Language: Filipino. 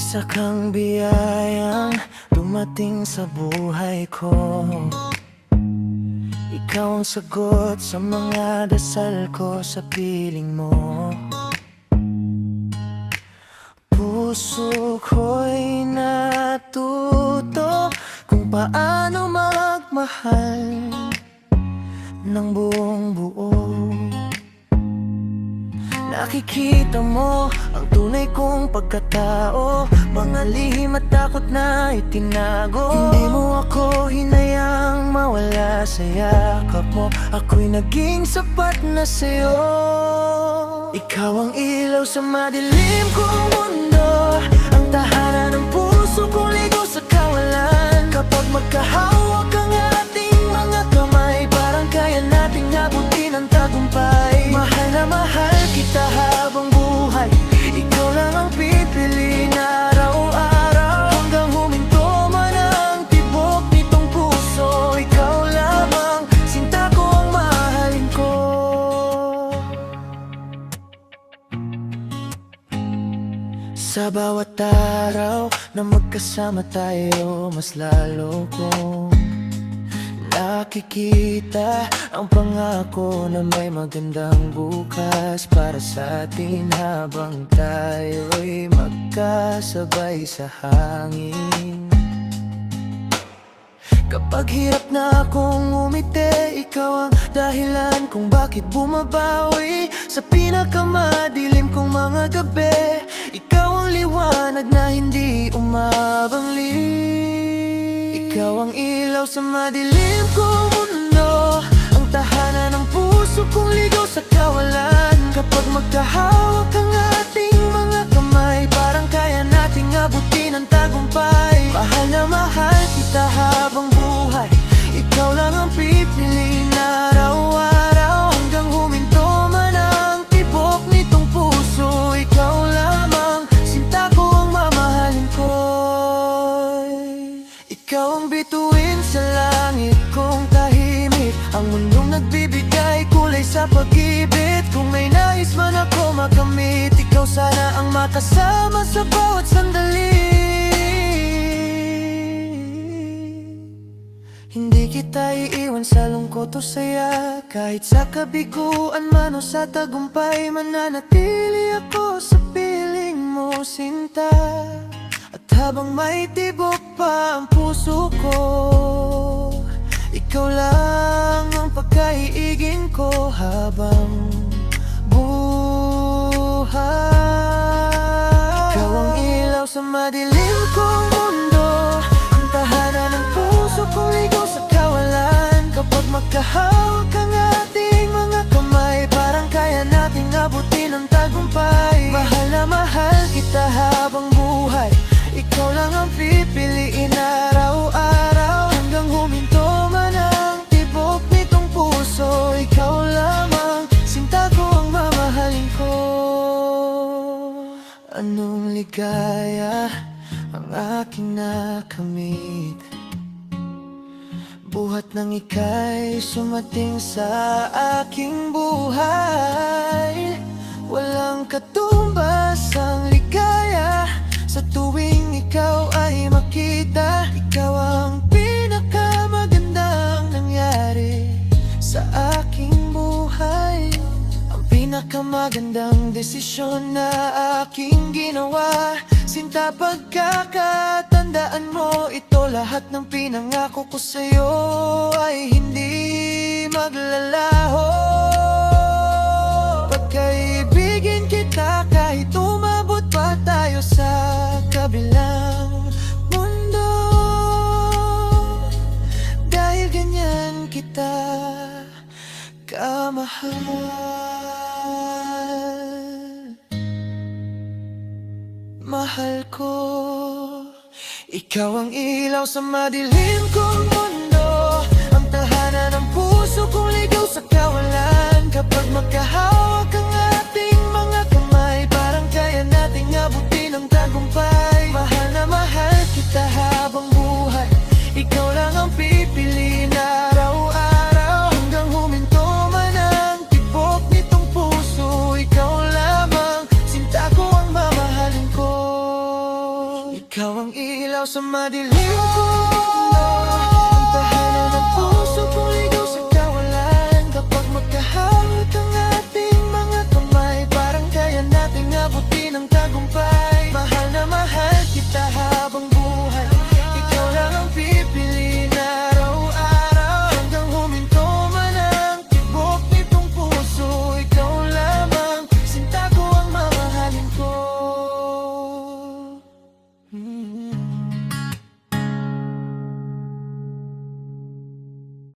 Isa kang biyayang dumating sa buhay ko. Ikaw ang sagot sa mga dasal ko sa piling mo. Puso ko'y natuto kung paano magmahal ng buong buo. Nakikita mo ang tunay kong pagkatao, mga lihim at takot na itinago. Hindi mo ako hinayang mawala sa yakap mo, ako'y naging sapat na sa'yo. Ikaw ang ilaw sa madilim kong mundo, ang tahanan ng puso kong ligo sa kawalan. Kapag magkahawak ang ating mga kamay, parang kaya nating abutin ang tagumpay. Mahal na mahal kita habang buhay, ikaw lang ang pipiliin araw-araw. Hanggang huminto man ang tibok nitong puso, ikaw lamang, sinta ko ang mahalin ko. Sa bawat araw na magkasama tayo, mas lalo kong nakikita ang pangako na may magandang bukas para sa atin habang tayo'y magkasabay sa hangin. Kapag hirap na akong umiti, ikaw ang dahilan kung bakit bumabawi sa pinakamadilim kong mga gabi. Ikaw ang liwanag na hindi umabangli. Ikaw ang ilaw sa madilim kong mundo, ang tahanan ng puso kong ligaw sa kawalan. Kapag magkahawak ang ating mga kamay, parang kaya nating abutin ang tagumpay. Mahal na mahal kita habang buhay, ikaw lang ang pipiliin araw-araw. Hanggang huminto man ang tibok nitong puso, ikaw lamang, sinta ko ang mamahalin ko. Ikaw ang bituin sa langit kong tahimik, ang mundong nagbibigay kulay sa pag-ibig. Kung may nais man ako makamit, ikaw sana ang makasama sa bawat sandali. Hindi kita iiwan sa lungkot o saya, kahit sa kabiguan man o sa tagumpay. Mananatili ako sa piling mo, sinta. At habang may tibok pa ang puso ko, ikaw lang ang pagkaiigin ko habang buhay. Ikaw ang ilaw sa madilim kong mundo, ang tahanan ng puso kong ligaw sa kawalan. Kapag magkahawak ang ating mga kamay, parang kaya nating abutin ang tagumpay. Mahal na mahal kita habang buhay, ikaw lang ang pipiliin araw-araw. Hanggang huminto man ang tibok nitong puso, ikaw lamang, sinta ko ang mamahalin ko. Anong ligaya ang aking nakamit, buhat ng ika'y sumating sa aking buhay. Walang katumbas ang ligaya sa tuwing ikaw ay makita. Ikaw ang pinakamagandang nangyari sa aking buhay, ang pinakamagandang desisyon na aking ginawa. Sinta, pagkakatandaan mo ito, lahat ng pinangako ko sa'yo ay hindi maglalaho. Pagkaibigin kita kahit umabot pa tayo sa kabilang mundo, dahil ganyan kita kamahal. Mahal ko, ikaw ang ilaw sa madilim kong mundo, ang tahanan ng puso kong ligaw sa kawalan. Kapag magkahawak ang ating mga kamay, parang kaya nating abutin ang tagumpay. Mahal na mahal kita habang buhay, ikaw lang ang pipiliin araw-araw. Hanggang huminto man ang tibok nitong puso, ikaw lamang, sinta ko ang mamahalin ko. Ikaw ang ilaw sa madilim ko.